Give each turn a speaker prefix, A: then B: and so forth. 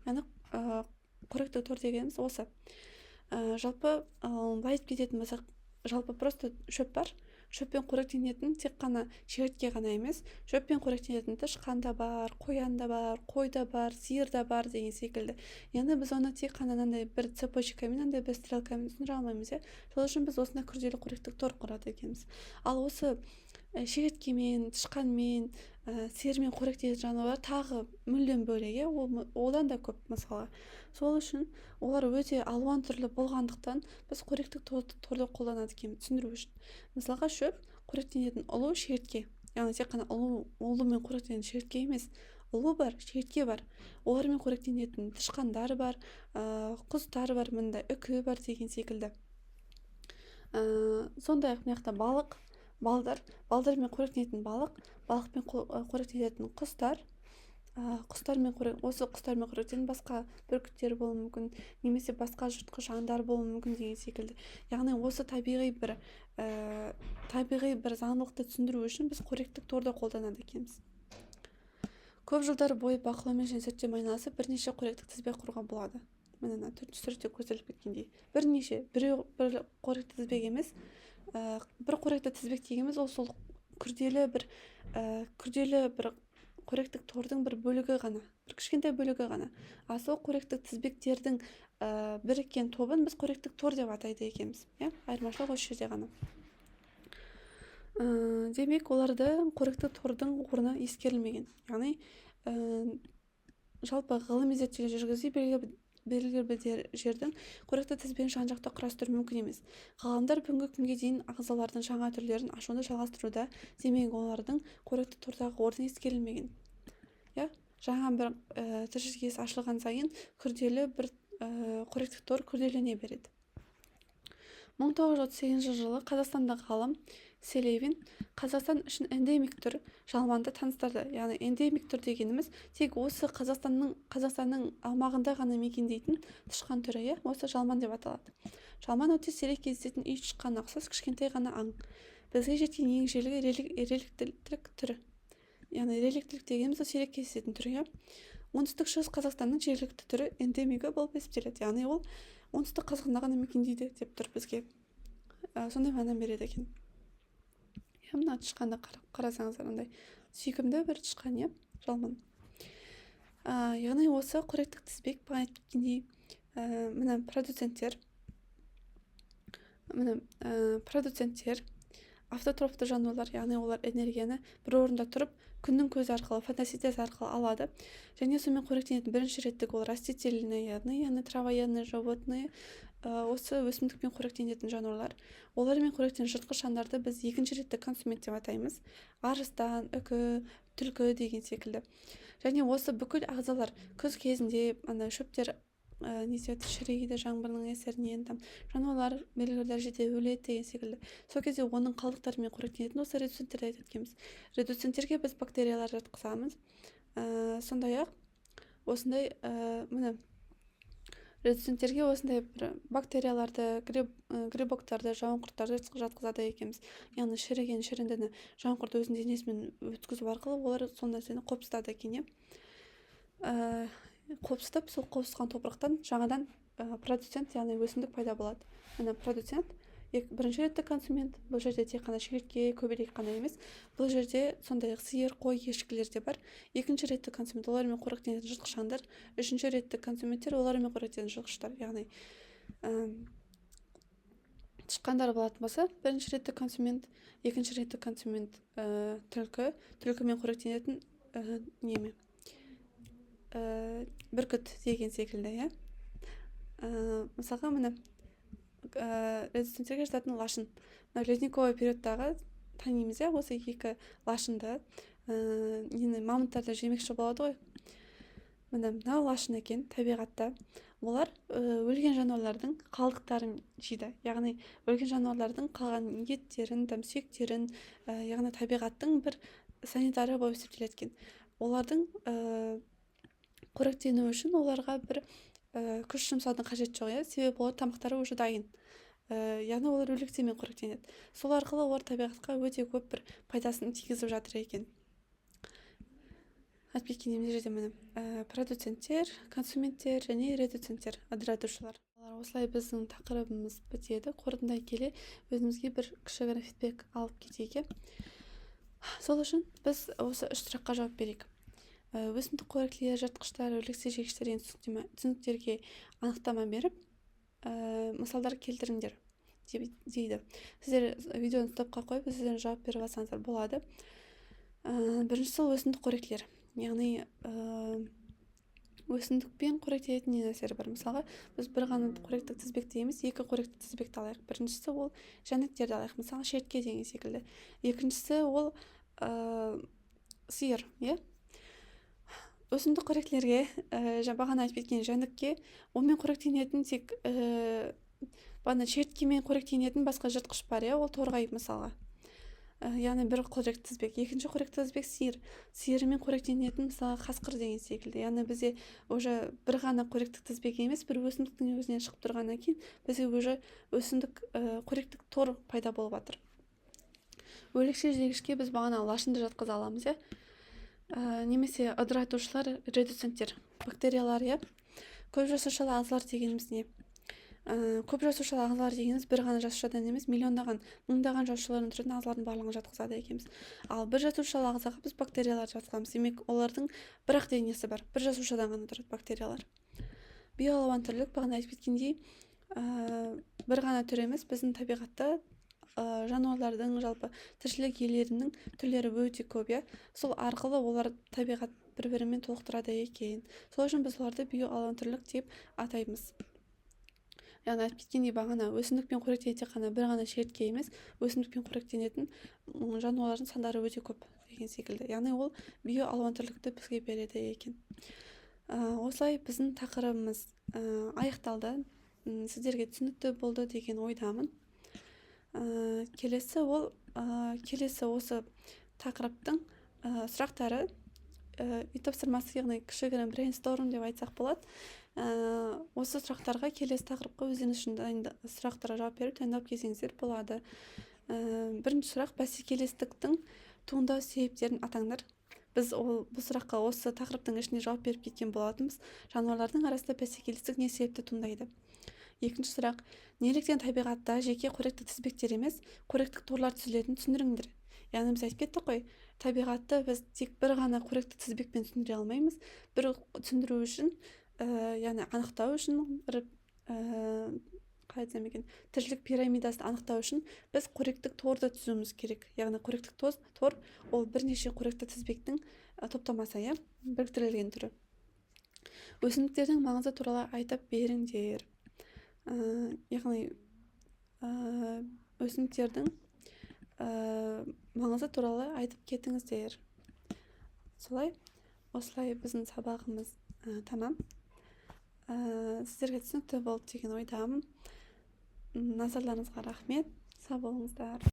A: яғни қоректік тор дегеніміз осы. Жалпы байып кететін болсақ, жалпы просто шөп бар. Шөппен қоректенетін тек қана шегіртке ғана емес, шөппен қоректенетін тышқан да бар, қоян да бар, қой да бар, сиыр да бар деген секілді. Яғни біз оны тек қана андай бір цепочкамен, андай бір стрелкамен түсіндіре алмаймыз, иә. Сол үшін біз осындай күрделі қоректік тор құрады екенбіз. Ал осы шегірткемен, тышқанмен, сиырмен қоректенетін жануарлар тағы мүлдем бөлек, иә. Одан да көп мысалы. Сол үшін олар өте алуан түрлі болғандықтан біз қоректік торды қолданады екенбіз түсіндіру үшін. Мысалға шөп қоректенетін ұлу шегіртке, яғни тек қана ұлумен қоректенетін шегіртке емес, ұлу бар, шегіртке бар. Олармен қоректенетін тышқандар бар, құстар бар, мындай үкі бар деген секілді. Сондай-ақ мына жақта балдармен қоректенетін балықпен қоректенетін құстар, осы құстармен қоректенетін басқа бүркіттер болуы мүмкін, немесе басқа жыртқыш аңдар болуы мүмкін деген секілді. Яғни осы табиғи бір заңдылықты түсіндіру үшін біз қоректік торды қолданады екенбіз. Көп жылдар бойы бақылаумен және зерттеумен айналысып бірнеше қоректік тізбек құруға болады. Міне төртінші суретте көрсетіліп кеткендей. Біреу бір қоректік тізбек емес, бір қоректік тізбек дегеніміз ол сол күрделі бір қоректік тордың бір бөлігі ғана, бір кішкентай бөлігі ғана. А сол қоректік тізбектердің біріккен тобын біз қоректік тор деп атайды екенбіз, иә? Айырмашылық осы жерде ғана. Демек, оларды қоректік тордың орны ескерілмеген. Яғни жалпы ғылыми зерттеулер жүргізу белгілі бір жердің қоректік тізбегін жан-жақты құрастыру мүмкін емес. Ғалымдар бүгінгі күнге дейін ағзалардың жаңа түрлерін ашуды жалғастыруда, демек олардың қоректік тордағы орны ескерілмеген. иә, жаңа бір тіршілік иесі ашылған сайын күрделі бір қоректік тор күрделене береді. 1938 жылы қазақстандық ғалым Селевин Қазақстан үшін эндемик түр жалманды таныстырды. Яғни эндемик түр дегеніміз тек осы Қазақстанның аумағында ғана мекендейтін тышқан түрі, осы жалман деп аталады. Жалман өте сирек кездесетін үй тышқанына ұқсас кішкентай ғана аң. Бізге жеткен ең жиілігі реликтілік түрі. Яғни реликтілік дегеніміз сирек кездесетін түрі. Оңтүстік шығыс Қазақстанның жергілікті түрі эндемигі болып есептеледі. Яғни ол оңтүстік Қазақстанда ғана мекендейді деп тұр бізге. Сондай мән береді екен. Мына тышқанды қарасаңыздар, андай сүйкімді бір тышқан, жалман. Яғни осы қоректік тізбек бағана айткендей, мына продуценттер автотрофты жануарлар, яғни олар энергияны бір орында тұрып, күннің көзі арқылы, фотосинтез арқылы алады. Және сонымен қоректенетін бірінші реттік ол растительные, яғни травоядные животные, осы өсімдікпен қоректенетін жануарлар. Олармен қоректенетін жыртқыш аңдарды біз екінші реттік консумент деп атаймыз. Арыстан, үкі, түлкі деген секілді. Және осы бүкіл ағзалар күз кезінде шөптер шірейді жаңбырның әсерінен, жануарлар белгілі дәрежеде өледі деген секілді. Сол кезде оның қалдықтарымен қоректенетін осы редуценттерді айтып өткенбіз. Редуценттерге біз бактериялар жатқызамыз. Сондай-ақ осындай редуценттерге осындай бір бактерияларды, грибоктарды, жауынқұрттарды жатқызады екенбіз. Яғни шіріген шіріндіні жауынқұрт өзінің денесімен өткізу арқылы олар сол нәрсені қопсытады екен. Қопсытып, сол қопсытқан топырақтан жаңадан продуцент, яғни өсімдік пайда болады. Мына продуцент бірінші реттік консумент. Бұл жерде тек қана шегіртке, көбелек қана емес. Бұл жерде сондай-ақ сиыр, қой, ешкілер де бар. Екінші реттік консумент, олармен қоректенетін жыртқыш аңдар. Үшінші реттік консументтер, олармен қоректенетін жыртқыштар. Яғни тышқандар болатын болса, бірінші реттік консумент, екінші реттік консумент түлкімен қоректенетін бүркіт деген секілді. Мысалға, міне редуценттерге жататын лашын. Ледниковый периодтағы танимыз, осы екі лашынды мамонттарды жемекші болады ғой. Мына лашын екен табиғатта. Олар өлген жануарлардың қалдықтарын жейді. Яғни өлген жануарлардың қалған еттерін, сүйектерін, яғни табиғаттың бір санитары болып есептеледі екен. Олардың қоректену үшін оларға бір күш жұмсаудың қажет жоқ, себебі олар тамақтары уже дайын. Яғни олар өліктермен қоректенеді. Сол арқылы олар табиғатқа өте көп бір пайдасын тигізіп жатыр екен. айтып кеткендей мына жерде міне продуценттер, консументтер және редуценттер, ыдыратушылар. Осылай біздің тақырыбымыз бітеді. Қорытындай келе өзімізге бір кішігірім фидбек алып кетейік. Сол үшін біз осы 3 сұраққа жауап берейік. Өсімдік қоректілер, жыртқыштар, өлексе жегіштер деген түсініктерге анықтама беріп, мысалдар келтіріңдер дейді. Сіздер видеоны стопқа қойып, сіздер жауап беріп алсаңыздар болады. Біріншісі өсімдік қоректілер. Яғни өсімдікпен қоректелетін не нәрселер бар. Мысалға, біз бір ғана қоректік тізбекті емес, екі қоректік тізбекті алайық. Біріншісі ол жәндіктерді алайық, мысалы шертке деген секілді. Екіншісі ол сиыр, өсімдік қоректілерге, бағана айтып кеткен жәндікке, онымен қоректенетін тек шерткемен қоректенетін басқа жыртқыш бар, ол торғай мысалға. Яғни бір қоректік тізбек. Екінші қоректік тізбек сиыр. Сиырмен қоректенетін мысалы қасқыр деген секілді. Яғни бізде уже бір ғана қоректік тізбек емес, бір өсімдіктің өзінен шығып тұрғаннан кейін бізде уже өсімдік қоректік тор пайда болып жатыр. Өлексе жегішке біз бағана лашынды жатқыза аламыз, немесе ыдыратушылар, редуценттер, бактериялар, көп жасушалы ағзалар дегеніміз не? Көп жасушалы ағзалар дегеніміз бір ғана жасушадан емес, миллиондаған, мыңдаған жасушалардан тұратын ағзалардың барлығын жатқызады екенбіз. Ал бір жасушалы ағзаға біз бактериялар жатқызамыз. Демек, олардың бір-ақ денесі бар. Бір жасушадан ғана тұрады бактериялар. Биоалуантүрлілік, бағана айтып кеткендей, бір ғана түр емес, біздің табиғатта жануарлардың, жалпы тіршілік иелерінің түрлері өте көп, сол арқылы олар табиғат бір-бірімен толықтырады екен. Сол үшін біз оларды биоалуантүрлілік деп атаймыз. Яғни айтып кеткендей, бағана өсімдікпен қоректенетін қана бір ғана шертке емес, өсімдікпен қоректенетін жануарлардың сандары өте көп деген секілді. Яғни ол биоалуантүрлілікті бізге береді екен. Осылай біздің тақырыбымыз аяқталды. Сіздерге түсінікті болды деген ойдамын. Келесі осы тақырыптың сұрақтары үй тапсырмасы, яғни кішігірім брейнсторм деп айтсақ болады. Осы сұрақтарға келесі тақырыпқа өздеріңіз үшін сұрақтарға жауап беріп дайындап келсеңіздер болады. Бірінші сұрақ: бәсекелестіктің туындау себептерін атаңдар. Біз бұл сұраққа осы тақырыптың ішінде жауап беріп кеткен болатынбыз. Жануарлардың арасында бәсекелестік не себепті туындайды? Екінші сұрақ: неліктен табиғатта жеке қоректік тізбектер емес, қоректік торлар түзілетінін түсіндіріңдер. Яғни біз айтып кеттік қой, табиғатты біз тек бір ғана қоректік тізбекпен түсіндіре алмаймыз. Бір түсіндіру үшін, яғни анықтау үшін, тіршілік пирамидасын анықтау үшін біз қоректік торды түзуіміз керек. Яғни қоректік тор ол бірнеше қоректік тізбектің топтамасы, біріктірілген түрі. Өсімдіктердің маңызы туралы айтып беріңдер. Яғни өсімдіктердің маңызы туралы айтып кетіңіздер. Осылай біздің сабағымыз тамам. Сіздерге түсінікті болды деген ойдамын. Назарларыңызға рахмет. Сау болыңыздар.